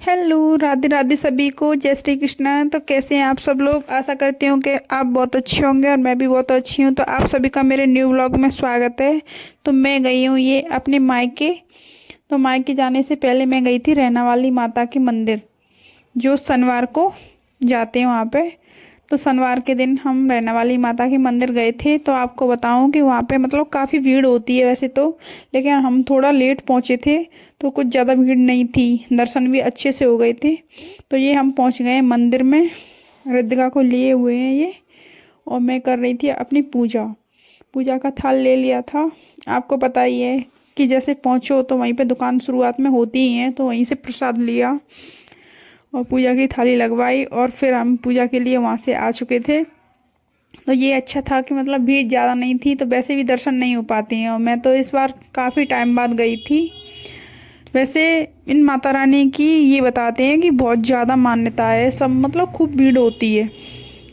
Hello, Radhe Radhe सभी को। जय श्री कृष्णा। तो कैसे हैं आप सब लोग? आशा करती हूँ कि आप बहुत अच्छे होंगे और मैं भी बहुत अच्छी हूँ। तो आप सभी का मेरे न्यू व्लॉग में स्वागत है। तो मैं गई हूँ ये अपने मायके। तो मायके जाने से पहले मैं गई थी रहना वाली माता के मंदिर, जो शनिवार को जाते हैं वहाँ पे। तो शनिवार के दिन हम रहना वाली माता के मंदिर गए थे। तो आपको बताऊं कि वहाँ पे मतलब काफ़ी भीड़ होती है वैसे तो, लेकिन हम थोड़ा लेट पहुँचे थे तो कुछ ज़्यादा भीड़ नहीं थी, दर्शन भी अच्छे से हो गए थे। तो ये हम पहुँच गए मंदिर में, रिद्धिका को लिए हुए हैं ये, और मैं कर रही थी अपनी पूजा। पूजा का थाल ले लिया था। आपको पता ही है कि जैसे पहुँचो तो वहीं पे दुकान शुरुआत में होती ही है, तो वहीं से प्रसाद लिया और पूजा की थाली लगवाई और फिर हम पूजा के लिए वहाँ से आ चुके थे। तो ये अच्छा था कि मतलब भीड़ ज़्यादा नहीं थी, तो वैसे भी दर्शन नहीं हो पाते हैं, और मैं तो इस बार काफ़ी टाइम बाद गई थी। वैसे इन माता रानी की ये बताते हैं कि बहुत ज़्यादा मान्यता है, सब मतलब खूब भीड़ होती है।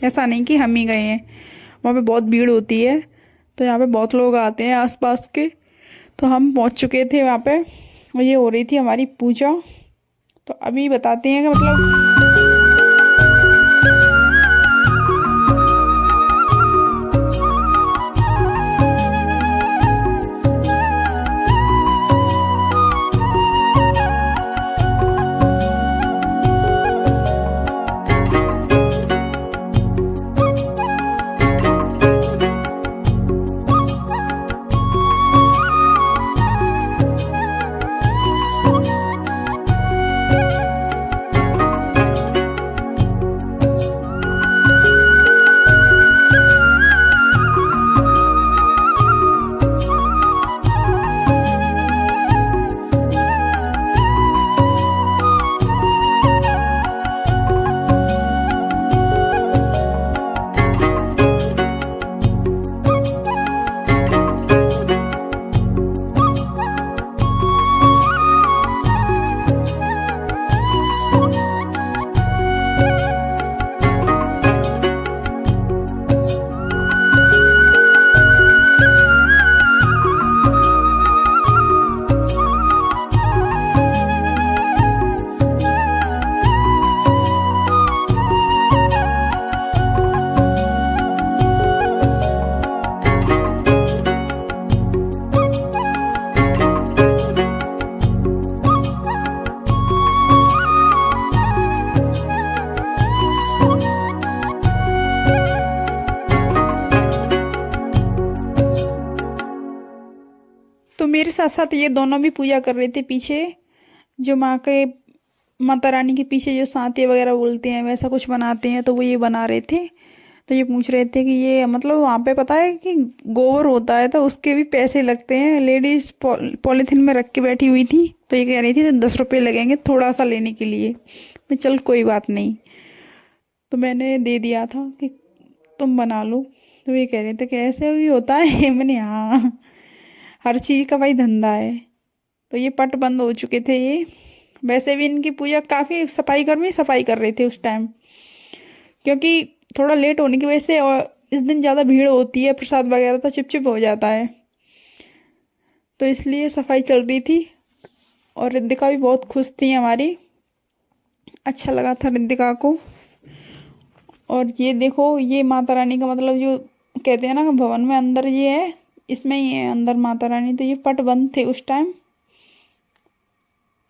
ऐसा नहीं कि हम ही गए हैं, वहाँ पे बहुत भीड़ होती है। तो यहाँ पे बहुत लोग आते हैं आसपास के। तो हम पहुँच चुके थे वहाँ पे और ये हो रही थी हमारी पूजा। तो अभी बताते हैं कि मतलब तो मेरे साथ साथ ये दोनों भी पूजा कर रहे थे पीछे, जो माँ के माता रानी के पीछे जो सांते वगैरह बोलते हैं वैसा कुछ बनाते हैं, तो वो ये बना रहे थे। तो ये पूछ रहे थे कि ये मतलब वहाँ पे पता है कि गोबर होता है तो उसके भी पैसे लगते हैं। लेडीज पॉलीथीन में रख के बैठी हुई थी, तो ये कह रही थी 10 रुपये लगेंगे थोड़ा सा लेने के लिए। मैं चल कोई बात नहीं, तो मैंने दे दिया था कि तुम बना लो। तो ये कह रहे थे कि ऐसे भी होता है मैंने हाँ, हर चीज़ का भाई धंधा है। तो ये पट बंद हो चुके थे ये। वैसे भी इनकी पूजा काफ़ी सफाई कर्मी सफाई कर रहे थे उस टाइम, क्योंकि थोड़ा लेट होने की वजह से, और इस दिन ज़्यादा भीड़ होती है, प्रसाद वगैरह तो चिपचिप हो जाता है, तो इसलिए सफाई चल रही थी। और रिद्धिका भी बहुत खुश थी हमारी, अच्छा लगा था रिद्धिका को। और ये देखो, ये माता रानी का मतलब जो कहते हैं ना कि भवन में अंदर ये है, इसमें ही है अंदर माता रानी। तो ये पट बंद थे उस टाइम।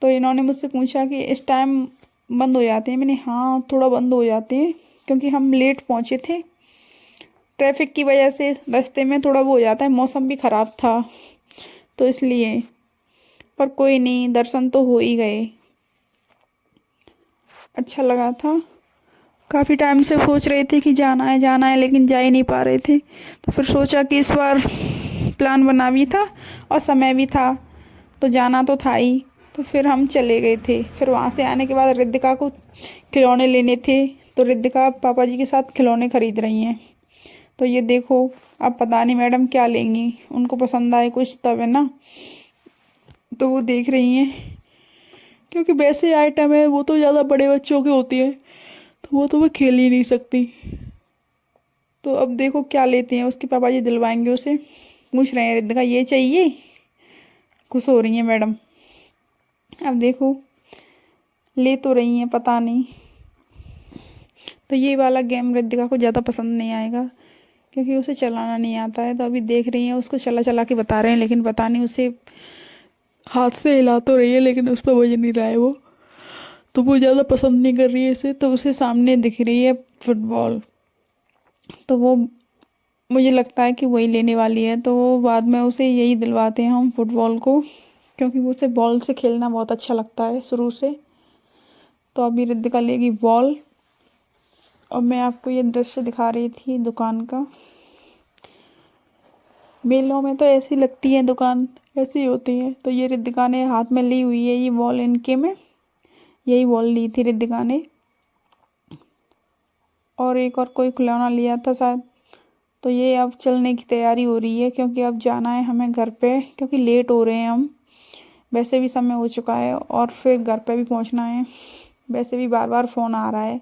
तो इन्होंने मुझसे पूछा कि इस टाइम बंद हो जाते हैं। मैंने हाँ, थोड़ा बंद हो जाते हैं, क्योंकि हम लेट पहुँचे थे, ट्रैफिक की वजह से रास्ते में थोड़ा वो हो जाता है, मौसम भी ख़राब था तो इसलिए। पर कोई नहीं, दर्शन तो हो ही गए, अच्छा लगा था। काफ़ी टाइम से सोच रहे थे कि जाना है लेकिन जा ही नहीं पा रहे थे। तो फिर सोचा कि इस बार प्लान बना भी था और समय भी था, तो जाना तो था ही। तो फिर हम चले गए थे। फिर वहाँ से आने के बाद रिद्धिका को खिलौने लेने थे, तो रिद्धिका पापा जी के साथ खिलौने खरीद रही हैं। तो ये देखो, अब पता नहीं मैडम क्या लेंगी, उनको पसंद आए कुछ तब है ना, तो वो देख रही हैं। क्योंकि वैसे आइटम है वो तो ज़्यादा बड़े बच्चों की होती है, तो वो तो मैं खेल ही नहीं सकती। तो अब देखो क्या लेते हैं, उसके पापा जी दिलवाएंगे उसे। पूछ रहे हैं रिद्धिका ये चाहिए, खुश हो रही है मैडम। अब देखो ले तो रही हैं, पता नहीं। तो ये वाला गेम रिद्धिका को ज़्यादा पसंद नहीं आएगा क्योंकि उसे चलाना नहीं आता है। तो अभी देख रही हैं, उसको चला चला के बता रहे हैं, लेकिन पता नहीं उसे हाथ से हिला तो रही है लेकिन उस पर वजन नहीं रहा है वो। तो वो ज़्यादा पसंद नहीं कर रही है इसे। तो उसे सामने दिख रही है फुटबॉल, तो वो मुझे लगता है कि वही लेने वाली है। तो वो बाद में उसे यही दिलवाते हैं हम फुटबॉल को, क्योंकि वो उसे बॉल से खेलना बहुत अच्छा लगता है शुरू से। तो अभी रिद्धिका लेगी बॉल। और मैं आपको ये दृश्य दिखा रही थी दुकान का। मेलों में तो ऐसी लगती है दुकान, ऐसी होती है। तो ये रिद्धिका ने हाथ में ली हुई है ये बॉल, इनके में यही बॉल ली थी रिद्धिका ने। और एक और कोई खिलौना लिया था शायद। तो ये अब चलने की तैयारी हो रही है क्योंकि अब जाना है हमें घर पे, क्योंकि लेट हो रहे हैं हम। वैसे भी समय हो चुका है और फिर घर पे भी पहुंचना है। वैसे भी बार बार फ़ोन आ रहा है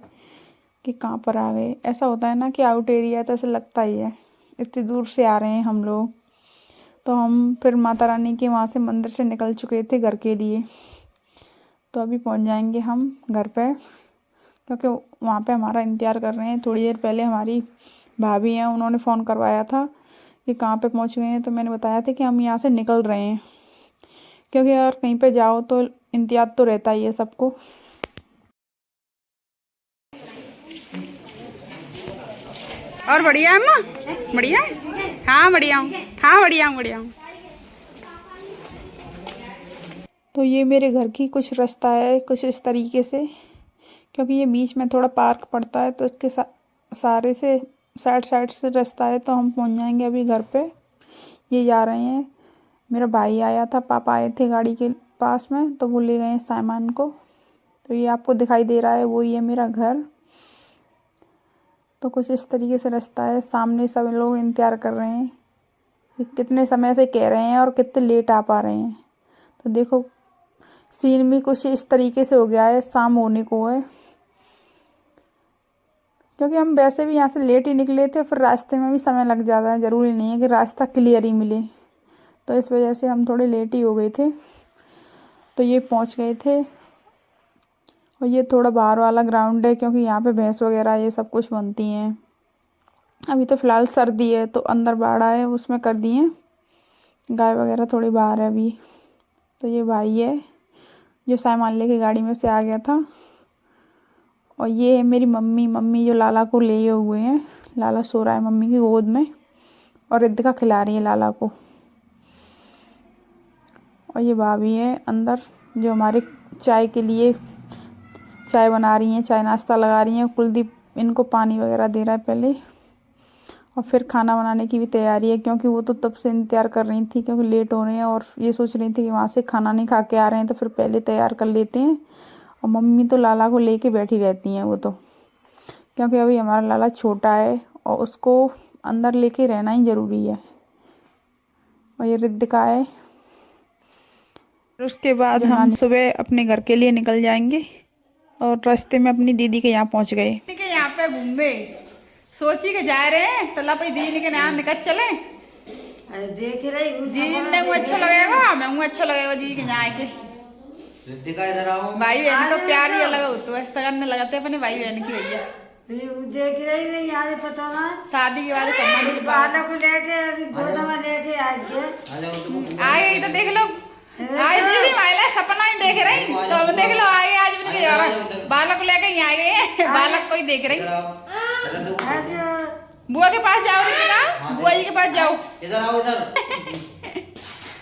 कि कहाँ पर आ गए। ऐसा होता है ना कि आउट एरिया है तो ऐसा लगता ही है, इतनी दूर से आ रहे हैं हम लोग। तो हम फिर माता रानी के वहाँ से मंदिर से निकल चुके थे घर के लिए। तो अभी पहुँच जाएंगे हम घर पे, क्योंकि वहाँ पे हमारा इंतज़ार कर रहे हैं। थोड़ी देर पहले हमारी भाभी हैं, उन्होंने फ़ोन करवाया था कि कहाँ पे पहुँच गए हैं। तो मैंने बताया था कि हम यहाँ से निकल रहे हैं, क्योंकि अगर कहीं पे जाओ तो इंतज़ार तो रहता ही है सबको। और बढ़िया है अम्मा? बढ़िया है? हाँ बढ़िया हूँ, हाँ बढ़िया हूँ, बढ़िया हूँ। तो ये मेरे घर की कुछ रास्ता है कुछ इस तरीके से, क्योंकि ये बीच में थोड़ा पार्क पड़ता है, तो इसके सारे से साइड साइड से रास्ता है। तो हम पहुंच जाएंगे अभी घर पे। ये जा रहे हैं, मेरा भाई आया था, पापा आए थे गाड़ी के पास में, तो वो ले गए हैं सामान को। तो ये आपको दिखाई दे रहा है वही है मेरा घर। तो कुछ इस तरीके से रास्ता है। सामने सब लोग इंतज़ार कर रहे हैं कि कितने समय से कह रहे हैं और कितने लेट आ पा रहे हैं। तो देखो सीन भी कुछ इस तरीके से हो गया है, शाम होने को है। क्योंकि हम वैसे भी यहाँ से लेट ही निकले थे, फिर रास्ते में भी समय लग जाता है, ज़रूरी नहीं है कि रास्ता क्लियर ही मिले। तो इस वजह से हम थोड़े लेट ही हो गए थे। तो ये पहुँच गए थे। और ये थोड़ा बाहर वाला ग्राउंड है, क्योंकि यहाँ पे भैंस वगैरह ये सब कुछ बनती हैं। अभी तो फ़िलहाल सर्दी है तो अंदर बाड़ा है, उसमें कर दिए। गाय वगैरह थोड़ी बाहर है अभी। तो ये भाई है जो सामान लेके गाड़ी में से आ गया था। और ये है मेरी मम्मी, मम्मी जो लाला को लिए हुए हैं। लाला सो रहा है मम्मी की गोद में और रिद्धिका खिला रही है लाला को। और ये भाभी है अंदर जो हमारे चाय के लिए चाय बना रही हैं, चाय नाश्ता लगा रही हैं। कुलदीप इनको पानी वगैरह दे रहा है पहले, और फिर खाना बनाने की भी तैयारी है, क्योंकि वो तो तब से इंतज़ार कर रही थी, क्योंकि लेट हो रहे हैं। और ये सोच रही थी कि वहाँ से खाना नहीं खा के आ रहे हैं तो फिर पहले तैयार कर लेते हैं। और मम्मी तो लाला को लेके बैठी रहती हैं वो तो, क्योंकि अभी हमारा लाला छोटा है और उसको अंदर लेके रहना ही ज़रूरी है। और ये रिद्धिका है। उसके बाद हम सुबह अपने घर के लिए निकल जाएंगे और रास्ते में अपनी दीदी के यहाँ पहुँच गए। के यहाँ पे घूमे सोची के जा रहे हैं, तो ला दीदी के नाम निकल चले। देख रही जी ने वो अच्छा लगेगा, मैं वो अच्छा लगेगा जी के यहाँ के। इधर आओ। भाई बहन का प्यार ही अलग होता है, सगन ने लगाते अपने भाई बहन की भैया। देख रही नहीं यार, पता ना शादी के बाद करना भी बालक को लेके गोदा में लेके आए तो देख लो। आए दीदी महिला सपना ही देख रही, तो अब देख लो आए आज भी नहीं जा रहा। बालक को लेके ही आ गए, बालक को ही देख रही। बुआ के पास जाओ रितिका, बुआ जी के पास जाओ। इधर आओ, इधर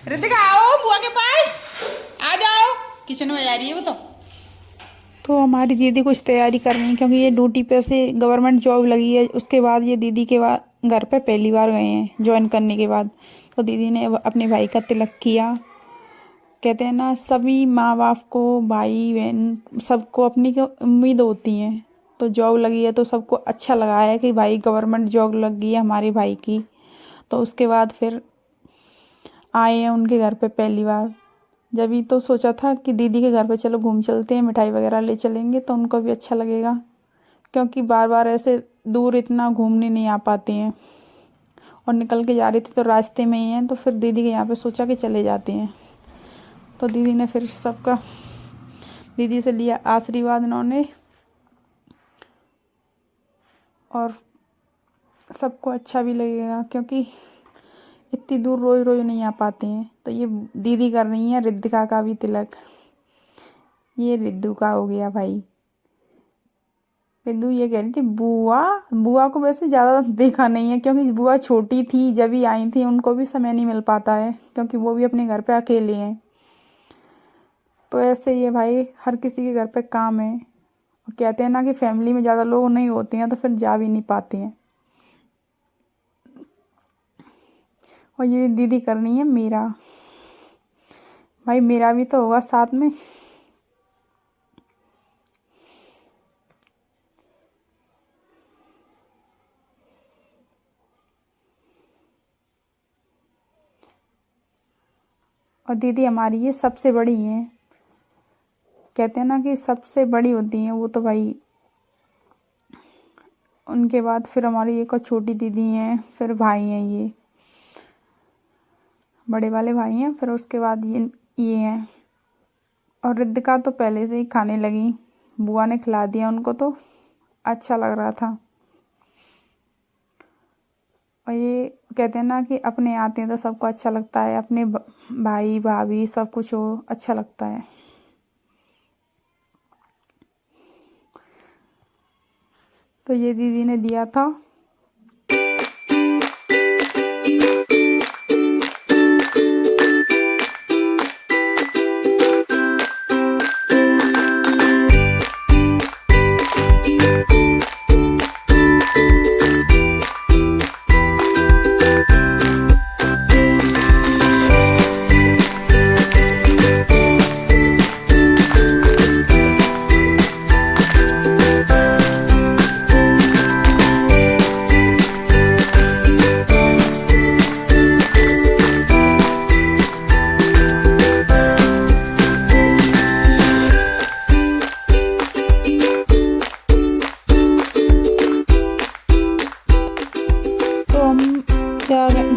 रितिका आओ बुआ के पास, आ जाओ। किचन में जा रही है वो तो हमारी दीदी कुछ तैयारी कर रही है, क्योंकि ये ड्यूटी पे से गवर्नमेंट जॉब लगी है। उसके बाद ये दीदी के बाद घर पे पहली बार गए हैं ज्वाइन करने के बाद। तो दीदी ने अपने भाई का तिलक किया। कहते हैं ना सभी माँ बाप को, भाई बहन सबको अपनी को उम्मीद होती हैं। तो जॉब लगी है तो सबको अच्छा लगा है कि भाई गवर्नमेंट जॉब लग गई है हमारे भाई की। तो उसके बाद फिर आए हैं उनके घर पे पहली बार। जब ही तो सोचा था कि दीदी के घर पे चलो घूम चलते हैं, मिठाई वगैरह ले चलेंगे तो उनको भी अच्छा लगेगा, क्योंकि बार बार ऐसे दूर इतना घूमने नहीं आ पाते हैं। और निकल के जा रही थी तो रास्ते में ही हैं, तो फिर दीदी के यहाँ पे सोचा कि चले जाते हैं। तो दीदी ने फिर सबका दीदी से लिया आशीर्वाद इन्होंने, और सबको अच्छा भी लगेगा क्योंकि इतनी दूर रोज रोज नहीं आ पाते हैं। तो ये दीदी कर रही है रिद्धिका का भी तिलक। ये रिद्धू का हो गया भाई। रिद्धू ये कह रही थी बुआ, बुआ को वैसे ज़्यादा देखा नहीं है क्योंकि बुआ छोटी थी जब ही आई थी, उनको भी समय नहीं मिल पाता है क्योंकि वो भी अपने घर पे अकेले हैं। तो ऐसे ही है भाई, हर किसी के घर पे काम है। कहते हैं ना कि फैमिली में ज़्यादा लोग नहीं होते हैं तो फिर जा भी नहीं पाते हैं। और ये दीदी करनी है मेरा, भाई मेरा भी तो होगा साथ में। और दीदी हमारी ये सबसे बड़ी है। कहते हैं ना कि सबसे बड़ी होती हैं वो, तो भाई उनके बाद फिर हमारी एक और छोटी दीदी हैं, फिर भाई हैं, ये बड़े वाले भाई हैं, फिर उसके बाद ये हैं। और रिद्धिका तो पहले से ही खाने लगी, बुआ ने खिला दिया उनको तो अच्छा लग रहा था। और ये कहते हैं ना कि अपने आते हैं तो सबको अच्छा लगता है, अपने भाई भाभी सब कुछ हो अच्छा लगता है। तो ये दीदी ने दिया था।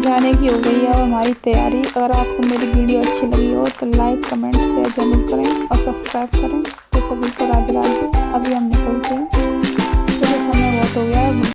जाने की हो गई है और हमारी तैयारी। अगर आपको मेरी वीडियो अच्छी लगी हो तो लाइक कमेंट शेयर जरूर करें और सब्सक्राइब करें। तो सभी को राधे राधे। अभी हम निकलते हैं, तो समय बहुत हो गया है।